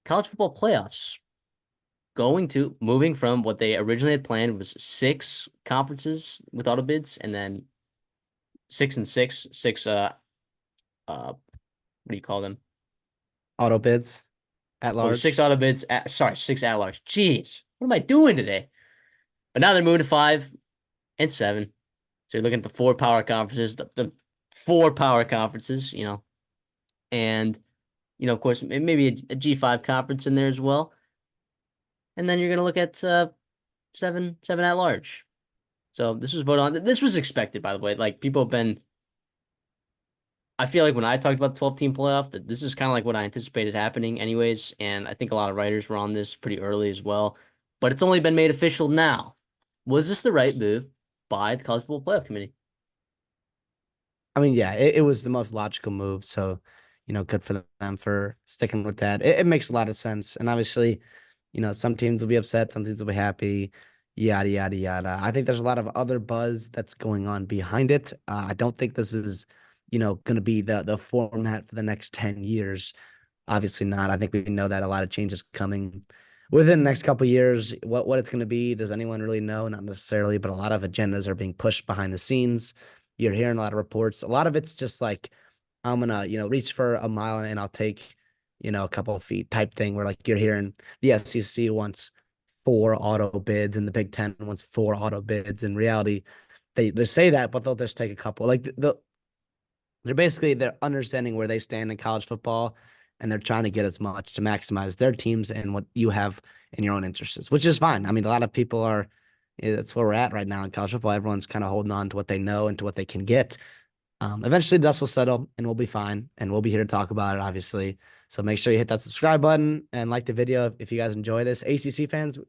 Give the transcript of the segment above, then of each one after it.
college football playoffs moving from what they originally had planned was six conferences with auto bids, and then six what do you call them? Auto bids at Well, six large. auto bids. Sorry, six at large. Jeez, what am I doing today? But now they're moving to 5 and 7. So you're looking at the four power conferences, the four power conferences, and of course, maybe a G5 conference in there as well. And then you're gonna look at seven at large. So this was voted on. This was expected, by the way. Like people have been. I feel like when I talked about the 12 team playoff, that this is kind of like what I anticipated happening, anyways. And I think a lot of writers were on this pretty early as well. But it's only been made official now. Was this the right move by the College Football Playoff Committee? I mean, yeah, it was the most logical move. So, good for them for sticking with that. It makes a lot of sense. And obviously, some teams will be upset, some teams will be happy, yada, yada, yada. I think there's a lot of other buzz that's going on behind it. I don't think this is, going to be the format for the next 10 years. Obviously not. I think we know that a lot of changes coming within the next couple of years. What it's going to be, does anyone really know? Not necessarily, but a lot of agendas are being pushed behind the scenes. You're hearing a lot of reports. A lot of it's just like I'm gonna, reach for a mile and I'll take, a couple of feet type thing. Where like you're hearing the SEC wants four auto bids and the Big Ten wants four auto bids. In reality, they say that, but they'll just take a couple. Like they're understanding where they stand in college football, and they're trying to get as much to maximize their teams and what you have in your own interests, which is fine. I mean, a lot of people are. That's where we're at right now in college football. Everyone's kind of holding on to what they know and to what they can get. Eventually, dust will settle, and we'll be fine, and we'll be here to talk about it, obviously. So make sure you hit that subscribe button and like the video if you guys enjoy this. ACC fans,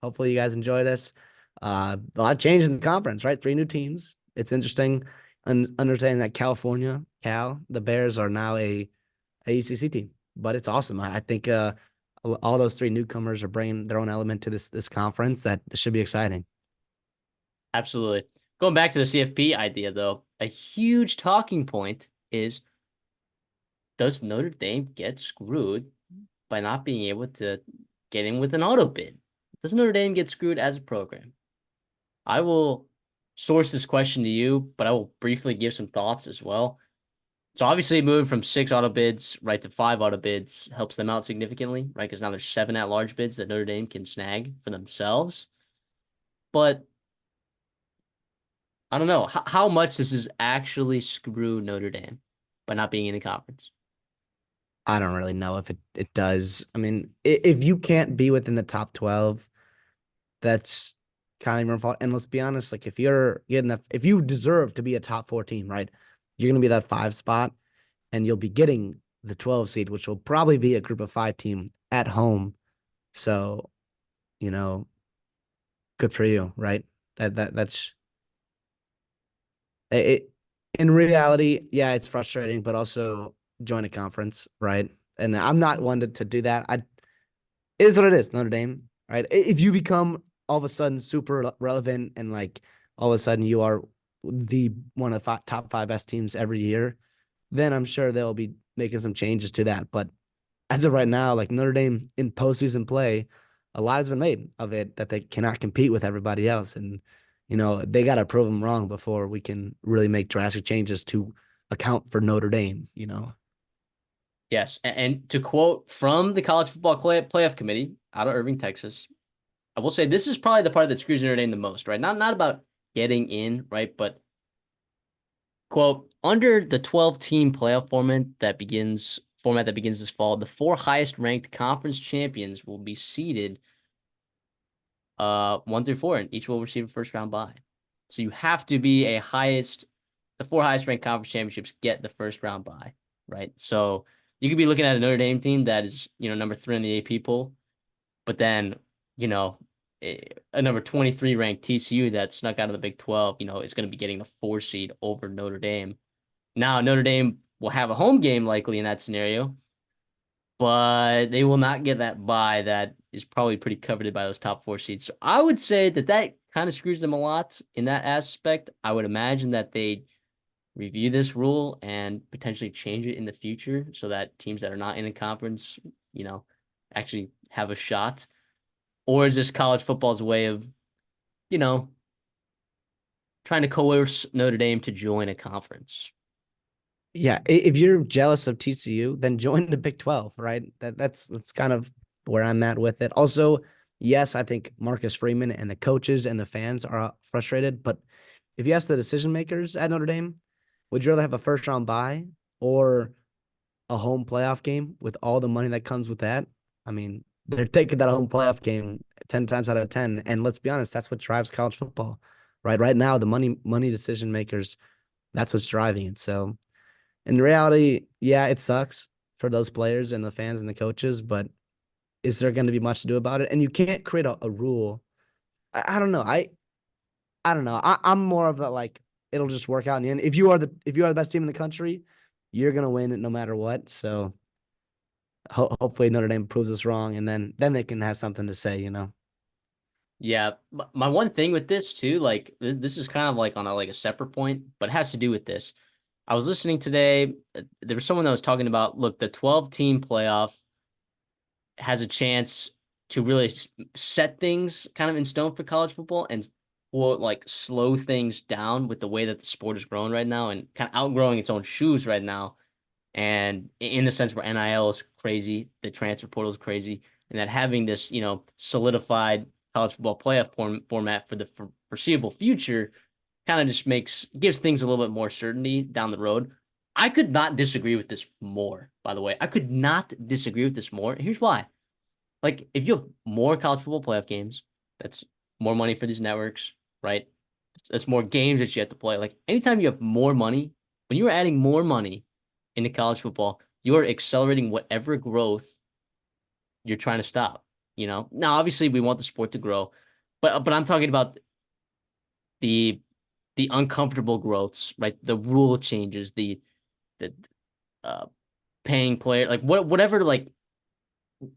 hopefully you guys enjoy this. A lot of change in the conference, right? Three new teams. It's interesting and understanding that the Bears are now a ACC team, but it's awesome. I think all those three newcomers are bringing their own element to this conference that should be exciting. Absolutely. Going back to the CFP idea, though, a huge talking point is, does Notre Dame get screwed by not being able to get in with an auto bid? Does Notre Dame get screwed as a program? I will source this question to you, but I will briefly give some thoughts as well. So obviously moving from six auto bids right to five auto bids helps them out significantly, right? Because now there's seven at large bids that Notre Dame can snag for themselves. But I don't know how much this is actually screw Notre Dame by not being in the conference. I don't really know if it does. I mean, if you can't be within the top 12, that's kind of your fault. And let's be honest, like if you deserve to be a top 14, right? You're gonna be that five spot, and you'll be getting the 12 seed, which will probably be a group of five team at home. So, you know, good for you, right? That's it. In reality, yeah, it's frustrating, but also join a conference, right? And I'm not one to do that. It is what it is, Notre Dame, right? If you become all of a sudden super relevant and like all of a sudden you are the one of the top five best teams every year, then I'm sure they'll be making some changes to that. But as of right now, like Notre Dame in postseason play, a lot has been made of it that they cannot compete with everybody else. And, they got to prove them wrong before we can really make drastic changes to account for Notre Dame. Yes, and to quote from the College Football Playoff Committee out of Irving, Texas, I will say this is probably the part that screws Notre Dame the most, right? Not about getting in, right? But quote, under the 12-team playoff format that begins this fall, the four highest ranked conference champions will be seeded 1 through 4, and each will receive a first round bye. So you have to be the four highest ranked conference championships get the first round bye, right? So you could be looking at a Notre Dame team that is, number 3 on the AP poll, but then, you know, a number 23 ranked TCU that snuck out of the Big 12, is going to be getting the 4 seed over Notre Dame. Now, Notre Dame will have a home game likely in that scenario, but they will not get that bye that is probably pretty coveted by those top 4 seeds. So I would say that kind of screws them a lot in that aspect. I would imagine that they review this rule and potentially change it in the future so that teams that are not in a conference, you know, actually have a shot? Or is this college football's way of, you know, trying to coerce Notre Dame to join a conference? Yeah, if you're jealous of TCU, then join the Big 12, right? That's kind of where I'm at with it. Also, yes, I think Marcus Freeman and the coaches and the fans are frustrated, but if you ask the decision makers at Notre Dame, would you rather have a first round bye or a home playoff game with all the money that comes with that? I mean, they're taking that home playoff game 10 times out of 10. And let's be honest, that's what drives college football, right? Right now, the money decision makers, that's what's driving it. So in reality, yeah, it sucks for those players and the fans and the coaches, but is there going to be much to do about it? And you can't create a rule. I don't know. I don't know. I'm more of a like it'll just work out in the end. If you are the best team in the country, you're gonna win it no matter what. So hopefully Notre Dame proves us wrong, and then they can have something to say. Yeah, my one thing with this too, like this is kind of like on a like a separate point, but it has to do with this. I was listening today. There was someone that was talking about, look, the 12-team playoff has a chance to really set things kind of in stone for college football and will like slow things down with the way that the sport is growing right now and kind of outgrowing its own shoes right now. And in the sense where NIL is crazy, the transfer portal is crazy, and that having this, solidified college football playoff format for the foreseeable future kind of just gives things a little bit more certainty down the road. I could not disagree with this more, by the way. I could not disagree with this more. Here's why. Like, if you have more college football playoff games, that's more money for these networks, right? That's more games that you have to play. Like, anytime you have more money, when you are adding more money into college football, you are accelerating whatever growth you're trying to stop. Now obviously we want the sport to grow, but I'm talking about the the uncomfortable growths, right? The rule changes, the uh paying player, like whatever, like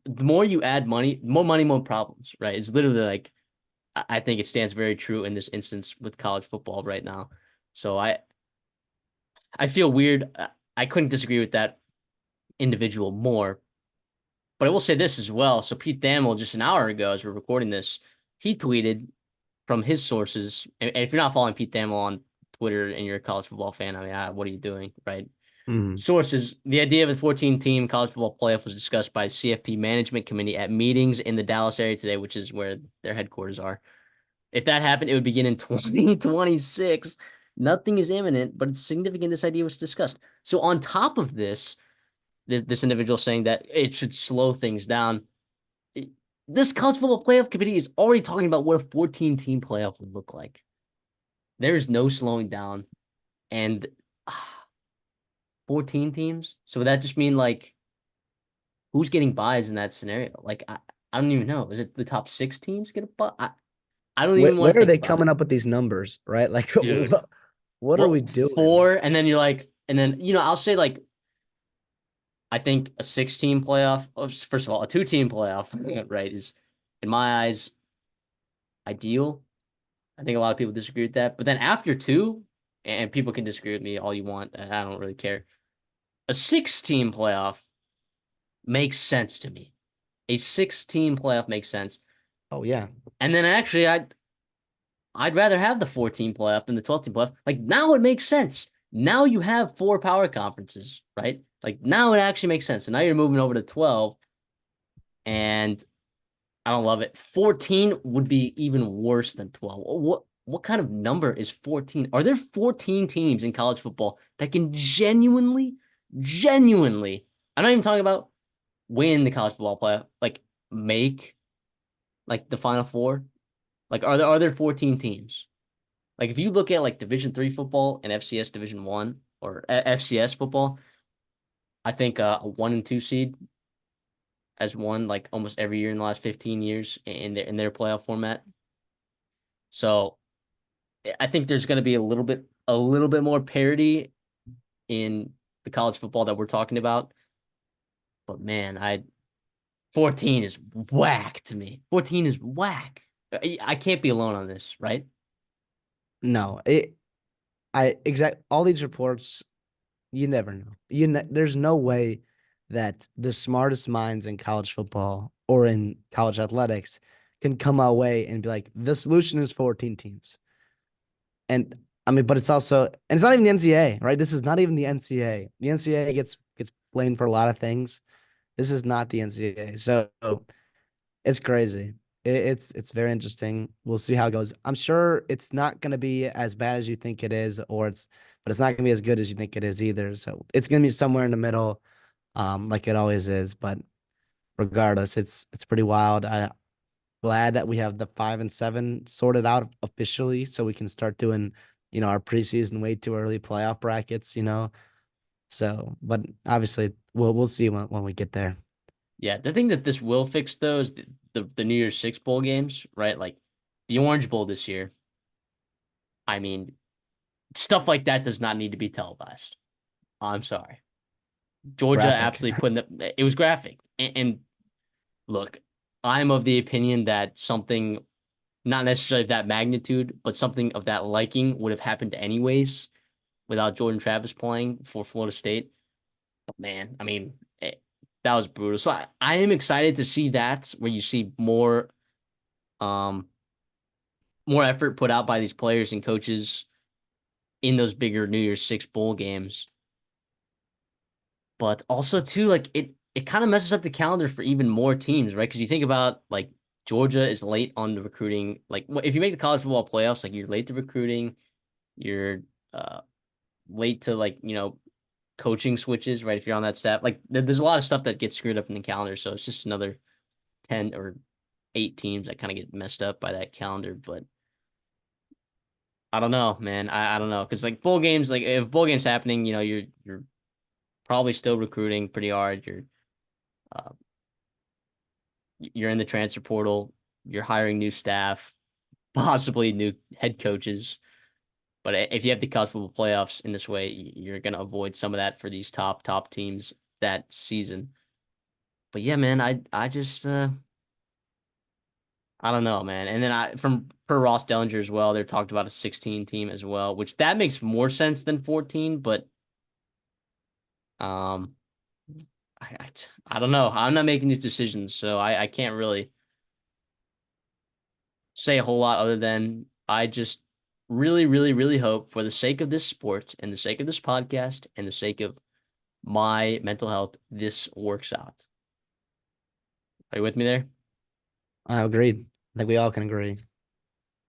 the more you add money, more problems, right? It's literally like I think it stands very true in this instance with college football right now. So I feel weird. I couldn't disagree with that individual more, but I will say this as well. So Pete Thamel, just an hour ago, as we're recording this, he tweeted from his sources. And if you're not following Pete Thamel on Twitter and you're a college football fan, I mean, what are you doing, right? Mhm. Sources: the idea of a 14-team college football playoff was discussed by CFP management committee at meetings in the Dallas area today, which is where their headquarters are. If that happened, it would begin in 2026. Nothing is imminent, but it's significant this idea was discussed. So on top of this individual saying that it should slow things down. This college football playoff committee is already talking about what a 14-team playoff would look like. There is no slowing down, and 14 teams. So would that just mean like who's getting buys in that scenario? Like I don't even know. Is it the top 6 teams get a buy? I don't even want Where to are think they about it, coming up with these numbers, right? Like, dude. what are we Well, doing? 4, and then you're like, and then I'll say like I think a 6-team playoff. First of all, a 2-team playoff, right, is in my eyes ideal. I think a lot of people disagree with that. But then after 2, and people can disagree with me all you want, I don't really care. A 6-team playoff makes sense to me. A 6-team playoff makes sense. Oh yeah. And then actually, I'd rather have the 14 playoff than the 12-team playoff. Like now it makes sense. Now you have 4 power conferences, right? Like now it actually makes sense. And now you're moving over to 12, and I don't love it. 14 would be even worse than 12. What kind of number is 14? Are there 14 teams in college football that can genuinely, I'm not even talking about win the college football playoff, like make like the final 4? Like are there 14 teams? Like if you look at like Division 3 football and FCS Division 1 or FCS football, I think a 1 and 2 seed has won like almost every year in the last 15 years in their playoff format. So I think there's going to be a little bit more parity in the college football that we're talking about. But man, 14 is whack to me. 14 is whack. I can't be alone on this, right? No, I exact all these reports, you never know. There's no way that the smartest minds in college football or in college athletics can come our way and be like, the solution is 14 teams. And I mean, but it's also, and it's not even the NCAA, right? This is not even the NCAA. The NCAA gets blamed for a lot of things. This is not the NCAA. So it's crazy. It's very interesting. We'll see how it goes. I'm sure it's not going to be as bad as you think it is, but it's not going to be as good as you think it is either. So it's going to be somewhere in the middle, like it always is. But regardless, it's pretty wild. I glad that we have the 5 and 7 sorted out officially, so we can start doing, our preseason way too early playoff brackets. So, but obviously, we'll see when we get there. Yeah, the thing that this will fix though is the New Year's Six bowl games, right? Like the Orange Bowl this year. I mean, stuff like that does not need to be televised. I'm sorry. Georgia Graphic. absolutely putting it was graphic. And look, I'm of the opinion that something not necessarily of that magnitude, but something of that liking would have happened anyways without Jordan Travis playing for Florida State. But man, I mean, that was brutal. So I am excited to see that where you see um more effort put out by these players and coaches in those bigger New Year's Six bowl games. But also too, like it kind of messes up the calendar for even more teams, right? Because you think about like Georgia is late on the recruiting. Like if you make the college football playoffs, like you're late to recruiting, you're uh late to like coaching switches, right? If you're on that staff, like there's a lot of stuff that gets screwed up in the calendar. So it's just another 10 or 8 teams that kind of get messed up by that calendar. But I don't know, man. I don't know because like bowl games, like if bowl games happening, you're probably still recruiting pretty hard. Uh, you're in the transfer portal. You're hiring new staff, possibly new head coaches. But if you have the college football playoffs in this way, you're gonna avoid some of that for these top teams that season. But yeah, man, I just I don't know, man. And then from per Ross Dellinger as well, they're talked about a 16 team as well, which that makes more sense than 14, but um I, I don't know. I'm not making these decisions, so I can't really say a whole lot other than I just really, really, really hope for the sake of this sport and the sake of this podcast and the sake of my mental health, this works out. Are you with me there? I agreed. I think we all can agree.